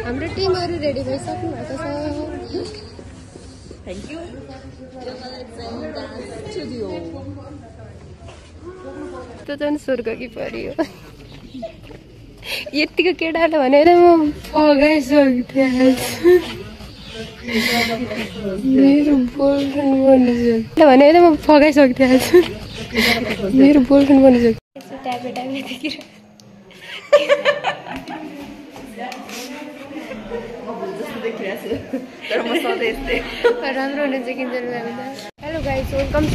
हाम्रो टिमहरु रेडी भइसक्नु भएको छ थ्यांक यू त झन् स्वर्ग कि परियो यतिको केटाले भनेर म पगाइसक्थे मेरो बोयफ्रेन्ड बनिसक्यो भनेर म पगाइसक्थे मेरो बोयफ्रेन्ड बनिसक्यो ट्यापे ट्यापे देखिर राम्रो हुनुहुन्छ किन्छन् म्याम त हेलो गाइस वेलकम छ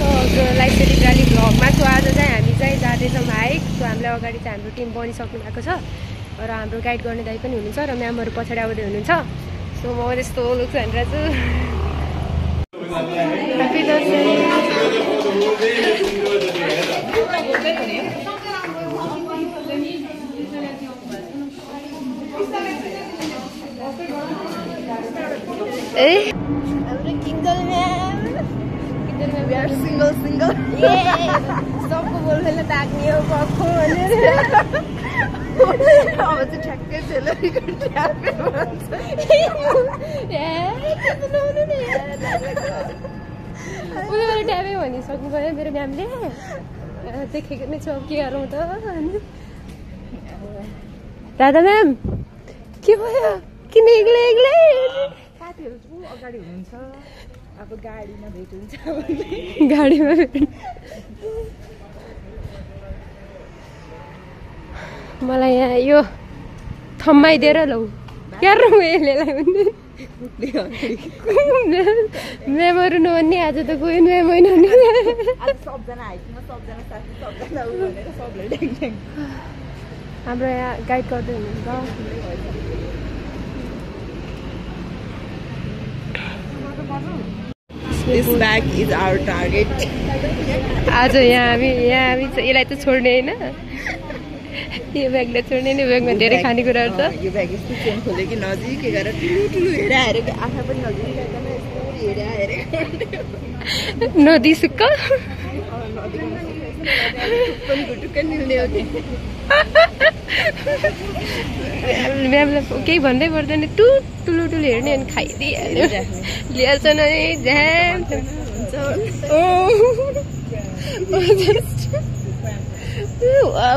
लाइफ सेटिङ र्याली भ्लगमा सो आज चाहिँ हामी चाहिँ जाँदैछौँ हाइक सो हामीलाई अगाडि चाहिँ हाम्रो टिम बनिसक्नु भएको छ र हाम्रो गाइड गर्ने दाइ पनि हुनुहुन्छ र म्यामहरू पछाडि आउँदै हुनुहुन्छ सो म यस्तो लुक्स भनेर छु ह्याप्पी दसैँ ए हाम्रो किन्जल म्याम वी आर सिंगल सबको बोल्ने ताक्ने हो पक्को भनेर अब चाहिँ ठ्याक्कै सेलरीको ट्यापे भन्छ उनीहरू ट्यापे भनिसक्नु भयो मेरो म्यामले देखेको नै छु के गरौँ त दादा म्याम के भयो किन एक्लै एक्लै साथीहरु अगाडि हुनुहुन्छ अब गाडीमा भेट हुन्छ गाडीमा भेट मलाई यहाँ यो थम्माइदिएर लौ क्यारो यसलेलाई भन्ने म्यामहरू नभन्ने आज त कोही म्याम होइन नि सबजना हाइटमा सबजना साथी सबजना उ भनेर सबले ड्याङ हाम्रो यहाँ गाइड गर्दै हुनुहुन्छ This bag is our target. आज यहाँ हामी यसलाई त छोड्ने होइन यो ब्यागलाई छोड्ने नि ब्यागमा धेरै खानेकुराहरू छ यो ब्याग यस्तो चेन खोल्यो कि नजिकै गएर ठुलो हेरेर आँखा पनि नजिकै गएर यस्तो हेरेर नदी सुक्क टुक्कै निल्ने हो नि म्यामलाई केही भन्दै पर्दैन ठुलो हेर्ने अनि खाइदिइहाल्यो ल्याउँछ नि झ्याम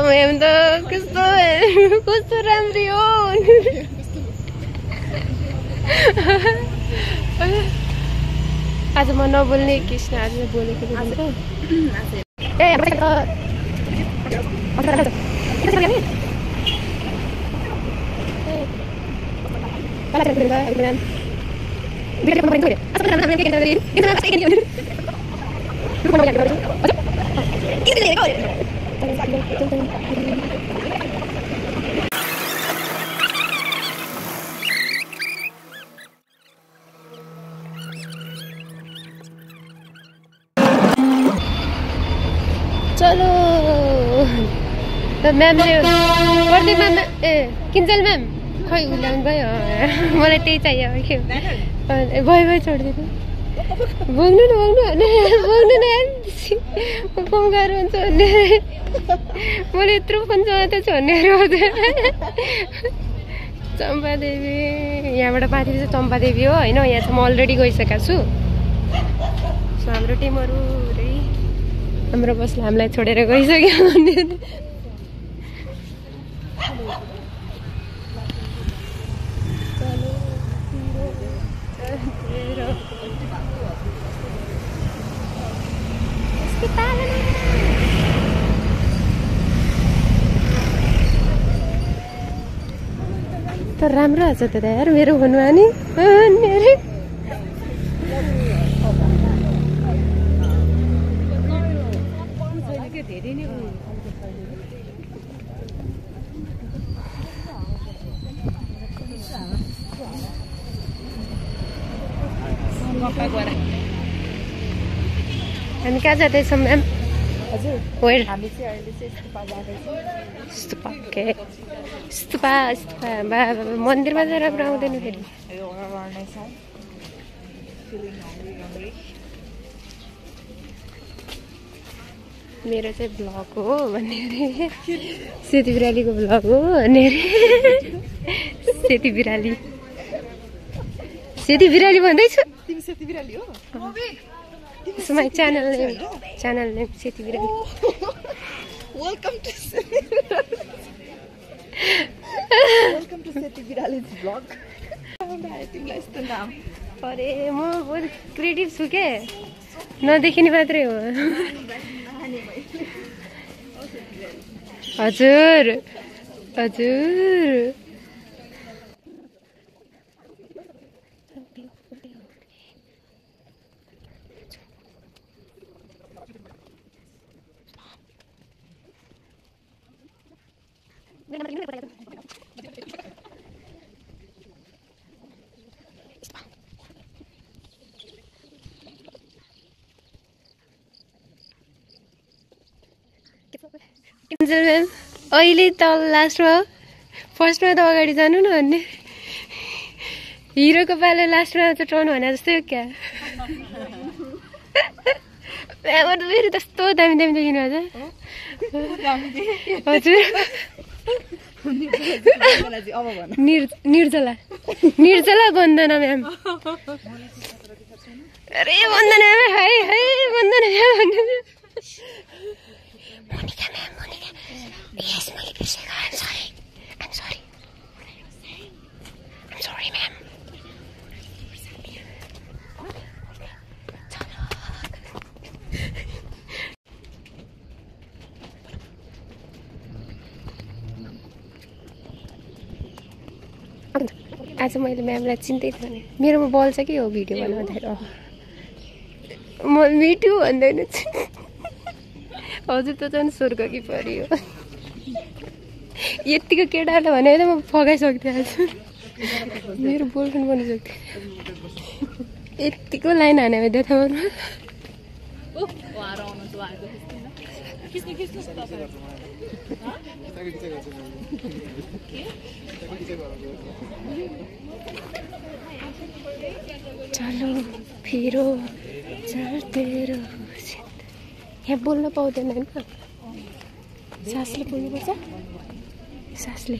म्याम त कस्तो राम्री हो आज म नबोल्ने कृष्ण आज बोलेको चलो म्यामले प्रदीप म्याम ए किन्जल म्याम खै उल्याउनु भयो मलाई त्यही चाहियो के भयो छोडिदिनु बोल्नु न फोन गरेर हुन्छ भन्ने मैले यत्रो फोन चलाएको छु भन्नेहरू चम्पादेवी यहाँबाट माथि चाहिँ चम्पादेवी हो होइन यहाँ चाहिँ म अलरेडी गइसकेको छु सो हाम्रो टिमहरू हाम्रो बसले हामीलाई छोडेर गइसक्यो भन्ने तर राम्रो आछ त यार मेरो फोनमा नि हामी कहाँ जाँदैछौँ म्याम हजुर वेयर हामी चाहिँ अहिले चाहिँ स्तुपा जाँदैछौँ स्तुपा के स्तुपा मन्दिरमा चाहिँ राम्रो आउँदैन फेरि यो गर्नेछौँ मेरो चाहिँ भ्लग हो भन्ने अरे सेती बिरालीको भ्लग हो भन्ने अरे सेती बिराली भन्दैछु तिमी सेती बिराली हो my channel name Seti Birali welcome to Seti बिरालीज भ्लग तिमीलाई यस्तो नाम अरे म बहुत क्रिएटिभ छु के नदेखिने मात्रै हो हजुर अहिले त लास्टमा फर्स्टमा त अगाडि जानु न भन्ने हिरोको पालो लास्टमा त टर्न भने जस्तै हो क्या फेरि त्यस्तो दामी देखिनु हजुर निर्जला वन्दना म्याम अरे वन्दना म्याम है वन्दना म्याम Monica ma'am. Yes, मैले बिर्सेको I'm sorry ma'am. आज मैले म्यामलाई चिन्दै थिएँ मेरोमा बल छ के हो भिडियो बनाउँदाखेरि म मिठो भन्दैन हजुर त झन् स्वर्ग कि परि हो यतिको केटाले भने त म फगाइसक्थेँ आज मेरो बोयफ्रेन्ड बनिसक्थेँ यतिको लाइन हाने देखाउनु चलो फिरो चलते रहो यहाँ बोल्न पाउँदैन होइन सासले बोल्नुपर्छ सासले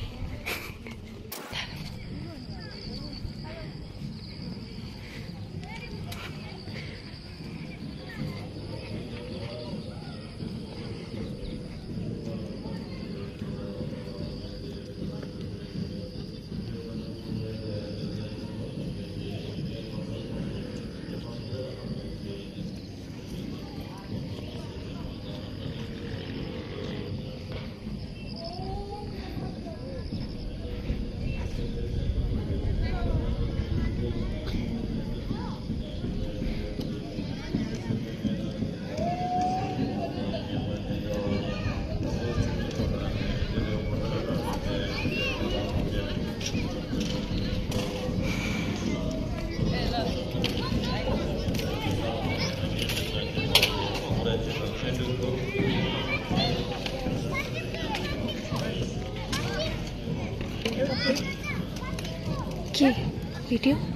के भिडियो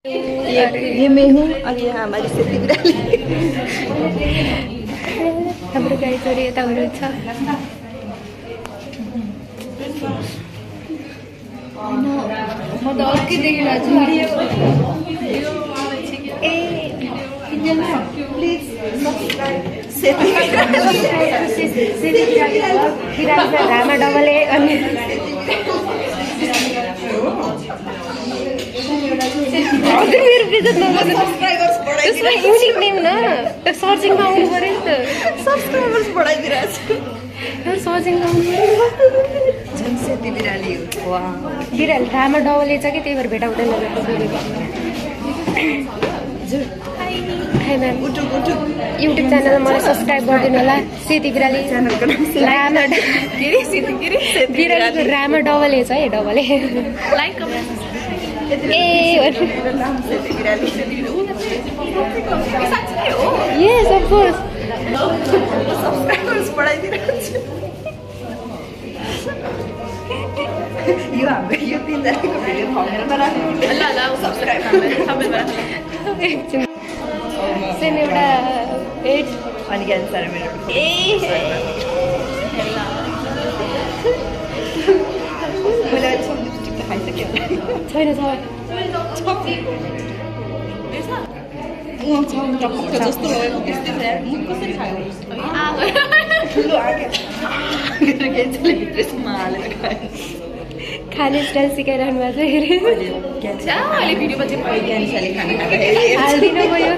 ये मैं हूँ और ये हमारी सेती बिराली हाम्रो गाडी छोरी यता हुनुहुन्छ म त अर्कै देखिरहेको छु प्लिज घामा डबले अनि मेरो बिजत त्यसमा युनिक नेम न सर्चिङमा आउनु पऱ्यो नि त सब्सक्राइबर्स बढाइदिरहेको छु सर्चिङमा आउनु झन् सेती बिराली हो बिरालो रामा डबल छ कि त्यही भएर भेटाउँदैन युट्युब च्यानल मलाई सब्सक्राइब गरिदिनु होला सेती बिराली च्यानलको नाम बिरालीको रामा डबल छ है double like yes of course subscribers बढाइदिनुहुन्छ यो हाम्रो यो तीनजनाको भिडियो थम्बनेलमा राख्नु ल सब्स्क्राइब थम्बनेलमा राख्नु सेम एउटा 8 अनि ज्ञान सर मेरो मलाई सब लिपस्टिक त खाइसक्यो छैन छ जस्तो लाग्यो त्यस्तै छ यार मुख कसरी खायो ठुलो आके गेन्चले भित्रसम्म हालेर खायो खाने स्टाइल सिकाइरहनु भएको छ अहिले भिडियोमा चाहिँ ज्ञानशाले खाना खाँदाखेरि हालिदिनु भयो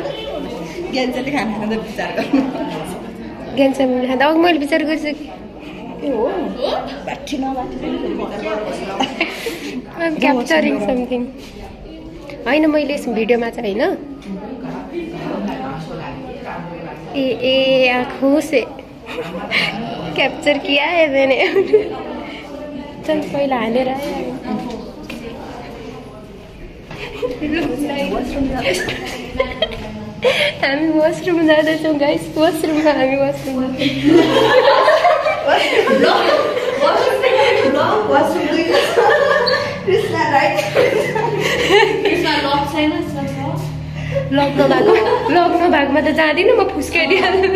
ज्ञानशाले खाना खाँदा विचार गर्नु ज्ञानशाले खाँदा अघि मैले विचार गरिसकेँ क्याप्चरिङ समथिङ होइन मैले यस भिडियोमा चाहिँ होइन ए आँखों से कैप्चर किया है मैंने चल पहिला हालेर हामी वासरुम जाँदैछौँ गाइस वासरुममा हामी वासरुम लग्न भागमा त जाँदिनँ म फुस्काइदिइहाल्छु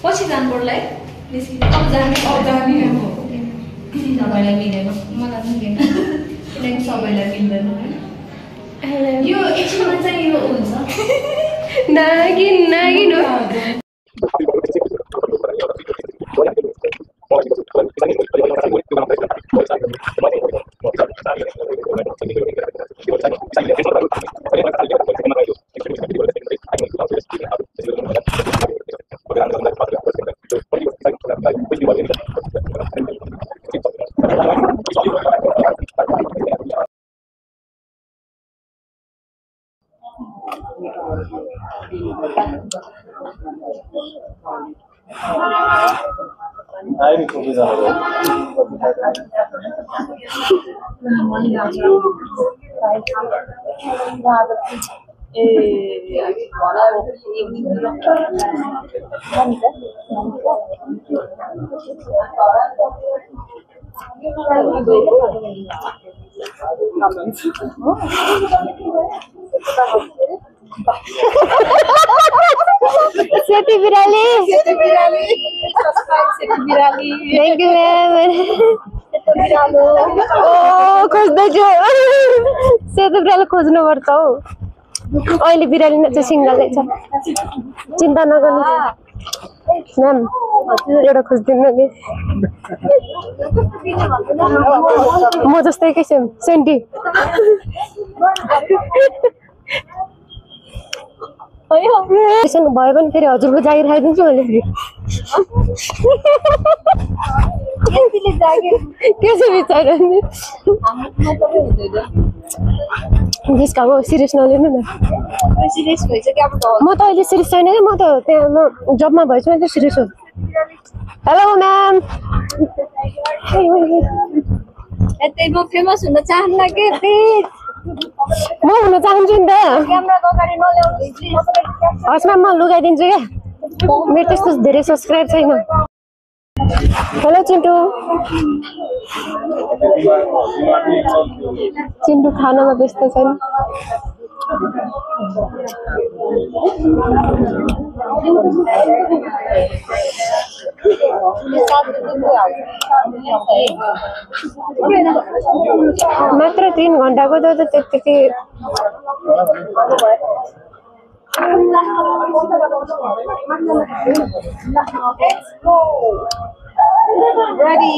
पछि जानुपर्ला सबैलाई मिलेन मलाई मिलेन किनकि सबैलाई मिल्दैन यो एकछिनमा चाहिँ यो हुन्छ नागिन नागिन हो Aí me Seti Birali. Seti Birali. Subscribe Seti Birali. Thank you ma'am. Seti Birali. Oh, खोज्दैछु सेती बिरालो खोज्नु पर्छ हौ अहिले बिराली चाहिँ सिंगलै छ चिन्ता नगर्नु म्याम एउटा खोज्दिनु नि म जस्तै के सेन्टी भयो भने फेरि हजुरको जागिर खाइदिन्छु मैले के छ विचार हो सिरियस नलिनु न म त अहिले सिरियस छैन क्या म त त्यहाँ म जबमा भएछु भने त सिरियस हो हेलो म्याम म फेमस हुन चाहन्न के म हुन चाहन्छु नि त क्यामेराको अगाडि नल्याउनु हस् म्याम म लुगाइदिन्छु क्या मेरो त्यस्तो धेरै सब्सक्राइब छैन हेलो चिन्टु चिन्टु खानामा व्यस्त छैन मात्र 3 घण्टाको त त्यति Ready.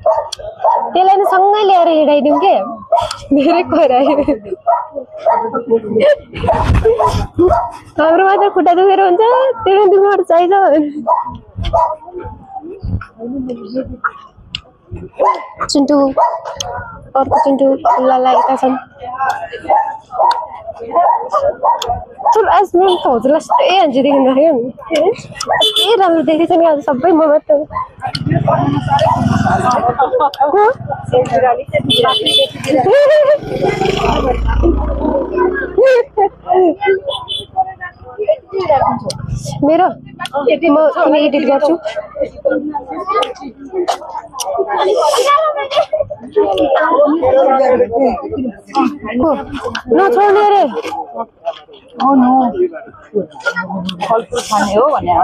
त्यसलाई सँगै ल्याएर हिँडाइदिउँ के धेरै करायो हाम्रो मात्र खुट्टा दुखेर हुन्छ त्यसले दुख्नु चाहिन्छ चिन्टु अर्को चिन्टु खुल्ला लागेका छन् आज म हजुरलाई यस्तै हान्छदेखि राख्यो ए राम्रो देखेछ नि आज सबै म मात्र मेरो म एडिट गर्छु नछोड्ने अरे खाने हो भनेर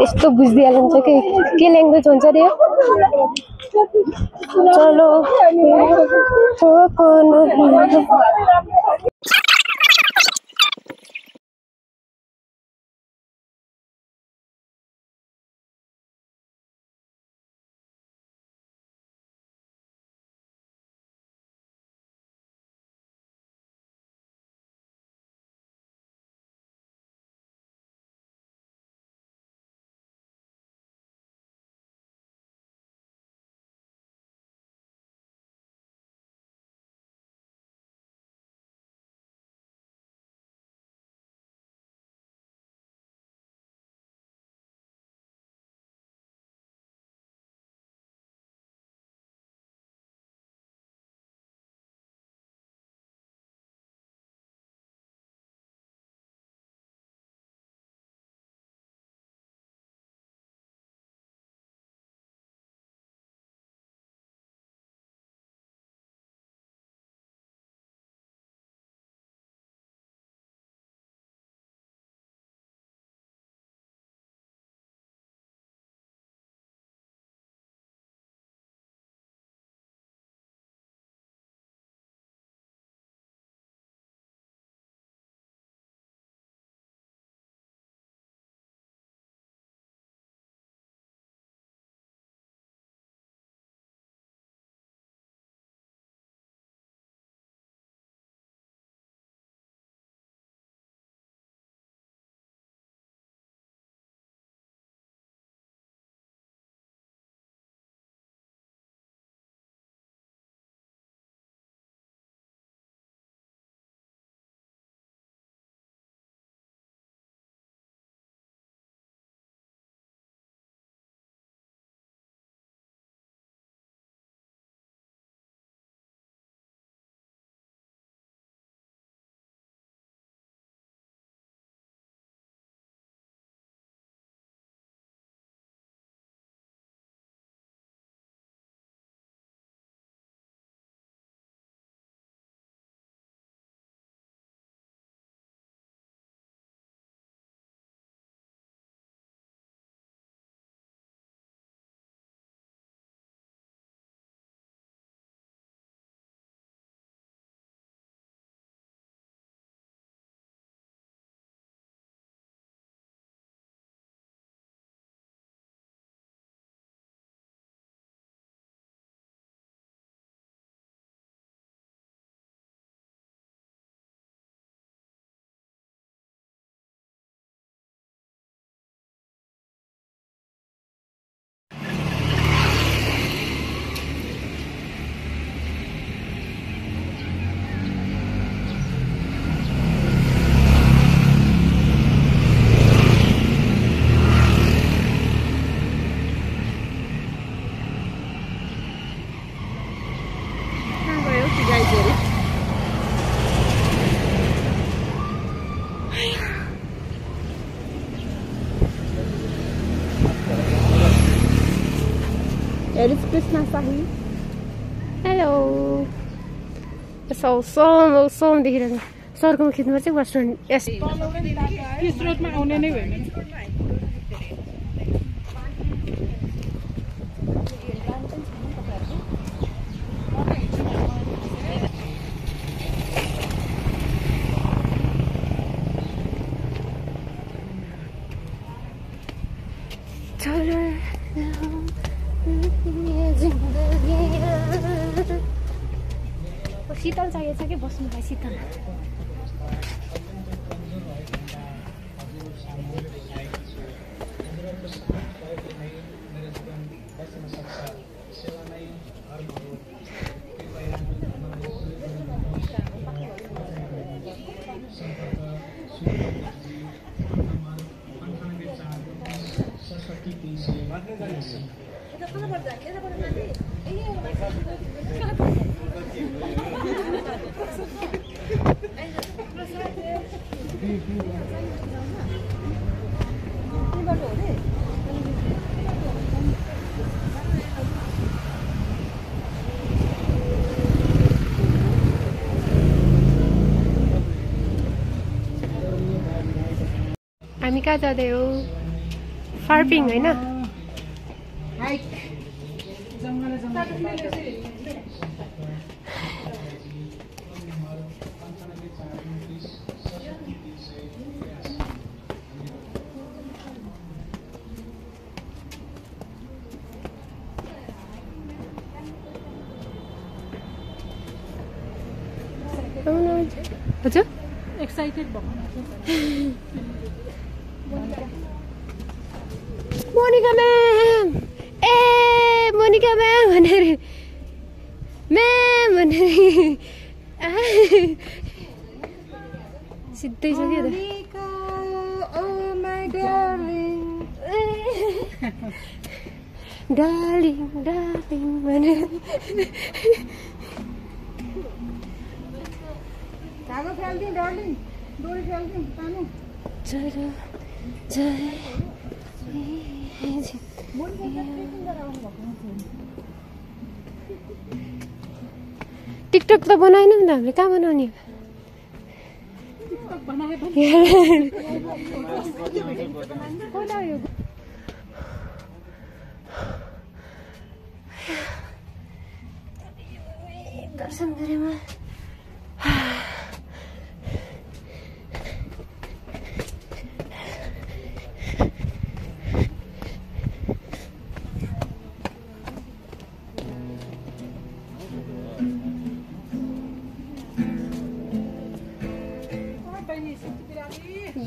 यस्तो बुझिदिइहाल्नुहुन्छ कि के ल्याङ्ग्वेज हुन्छ अरे चलो Eles precisam sair. हेलो सौसम देखिरहेको सरकोमा खिच्नुपर्छ रेस्टुरेन्ट यस रोडमा आउने नै होइन चलो शीतल चाहिएको छ कि बस्नुलाई शीतल हामी कहाँ जाँदै हो फार्पिङ होइन हजुर एक्साइटेड भएको मोनिका म्याम ए मोनिका म्याम भनेर म्याम भनेर सिधै छ क्या डार्लिङ डार्लिङ भनेर धागो फ्याल्दिउँ डार्लिङ डोरी फ्याल्दिउँ तानु टिकटक त बनाएन नि त हामीले कहाँ बनाउने दर्शन गरेमा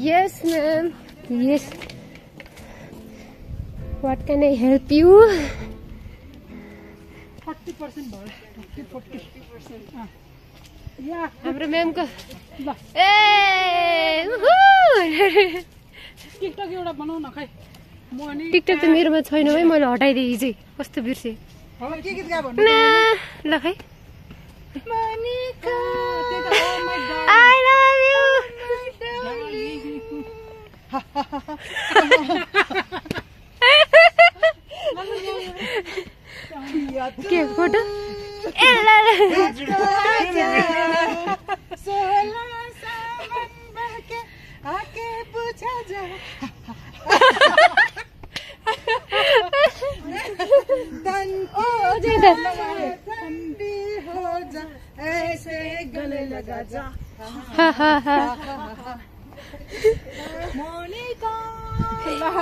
Yes, ma'am. Yes. What can I help you? 40% भयो 40% या हाम्रो म्याम को ल ए टिकटक एउटा बनाऊ न खै मनी टिकटक त मेरोमा छैन है मैले हटाइदिए हिजै कस्तो बिर्से अब के गीत गा भन्नु ल खै मनीका त्यही त oh my god I love you. के फोटो ए ल आके पूछा जा ठंडी हो जा ऐसे गले लगा जा हा हा हा मोनिका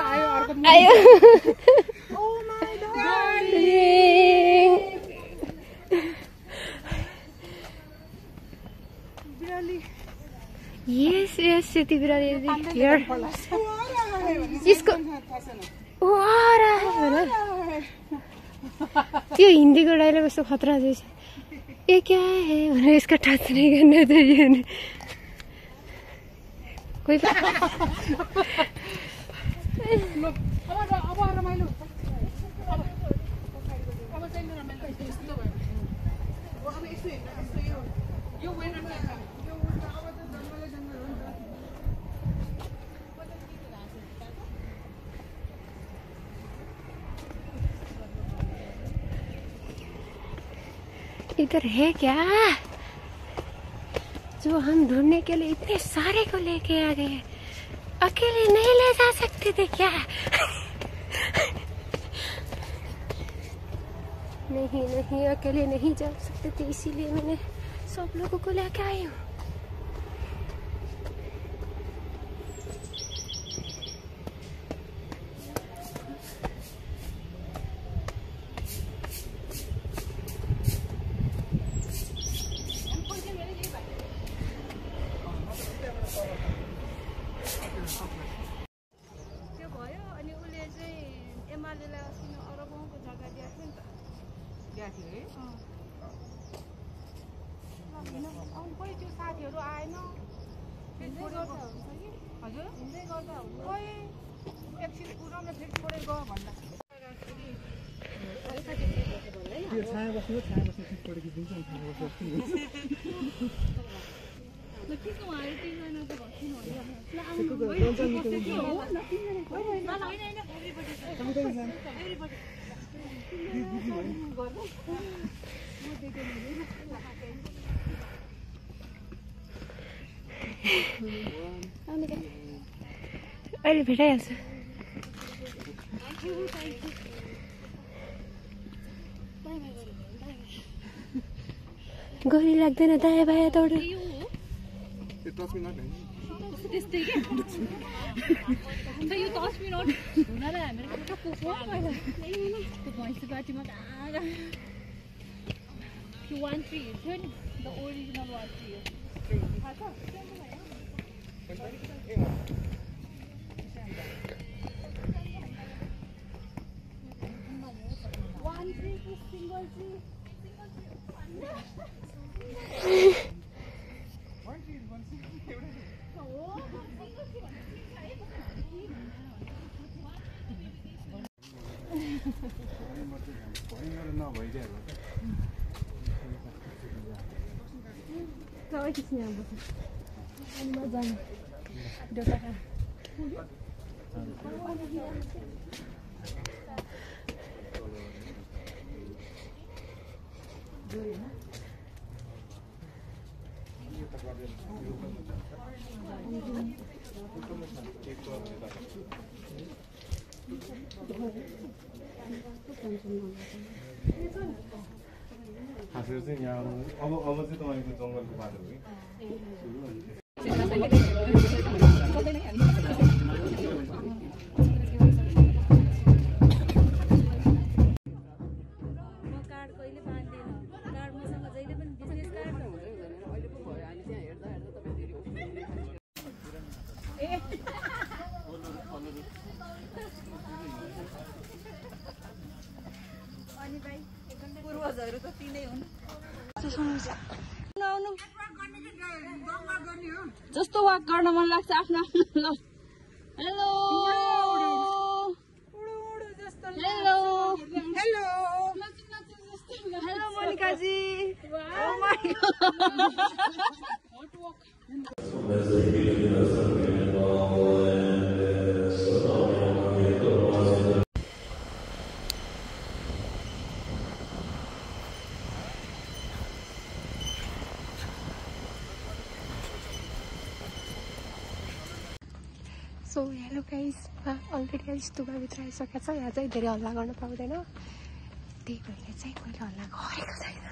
आयो अर्को आयो oh my darling Yes, yes, Siti Birali is here. इसको वो आ रहा है ना ये हिंदी का डायलॉग उसको खतरा जैसे ये क्या है उन्हें इसका टच नहीं करना चाहिए उन्हें कोई इधर है क्या जो हम ढूंढने के लिए इतने सारे को लेके आ गए अकेले नहीं ले जा सकते थे क्या नहीं नहीं अकेले नहीं जा सकते थे इसीलिए मैंने सब लोगों को लेके आई हूँ खोइ त्यो साथीहरू आएन हजुर हिँड्दै गर्दा खोइ एकछिन पुऱ्याउन फेरि छोडेर गयो भन्दा छाया बस्नु फोटो खिचिदिन्छ नि छाया अहिले भेटाइहाल्छु गरी लाग्दैन दायाँ बायाँ दौड त्यस्तै के अन्त यो 10 मिनेट हुन र हामीले कता पुग्छौँ पहिला त्यो भैँसी पार्टीमा कहाँ त्यो 1 3 थियो नि द ओरिजिनल 1 3 थाहा छ सबै किसिम यहाँ बस्छ अनि मजाले देउता खासगरी चाहिँ यहाँ अब चाहिँ तपाईँको जङ्गलको बाटो हो पूर्वजहरू त तिनै हुन् जस्तो वाक गर्न मन लाग्छ आफ्नो आफ्नो hello hello hello hello Monikaji so hello guys already आज स्तुपाभित्र आइसकेको छ यहाँ चाहिँ धेरै हल्ला गर्न पाउँदैन त्यही भएर चाहिँ मैले हल्ला गरेको छैन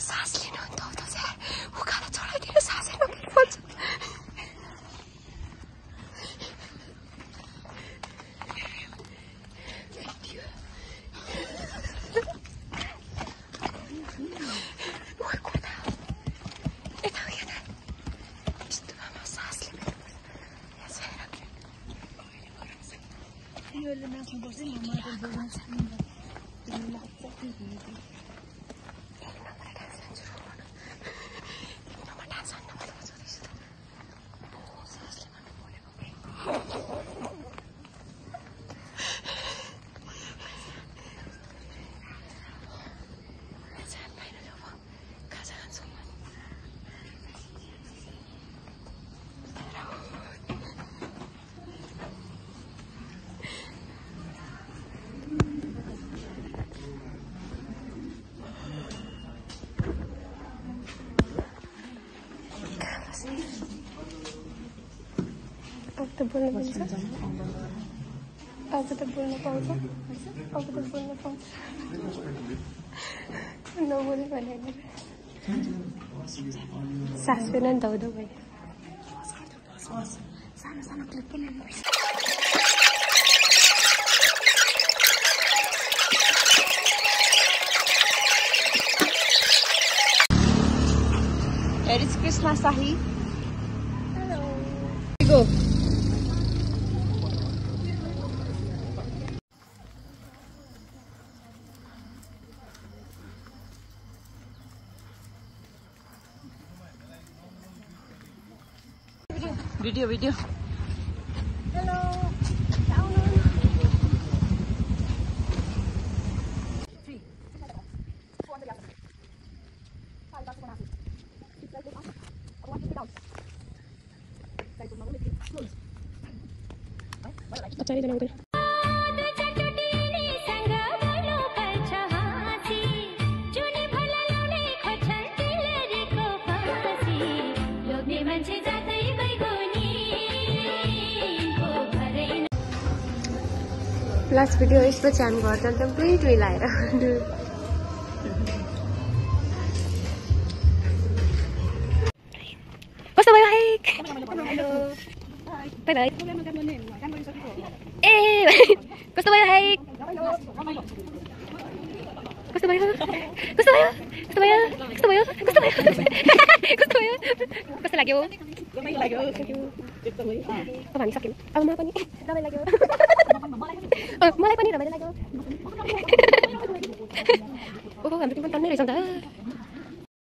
सास लिनु नि त चाहिँ उकालो चढाइदिनु सासै नकिन्छ अब त बोल्न मिल्छ अब त बोल्न पाउँछ अब त बोल्न पाउँछ नबोल्यो भने सास फेर्न नि धौधौ भयो सानो सानो क्लिप पनि लिनुपर्छ Here is Krishna Sahi. Hello Go. Video video last video यसपछि हामी घर जान्छौँ प्लेट मिलाएर कस्तो भयो हाइक बाई बाई ए कस्तो भयो हाइक कस्तो भयो कस्तो भयो कस्तो भयो कस्तो भयो कस्तो भयो कस्तो भयो कस्तो लाग्यो अब हामी सक्यौँ अब मलाई पनि रमाइलो लाग्यो मलाई पनि रमाइलो लाग्यो ओहो हाम्रो टिम पनि टन्नै रहेछ नि त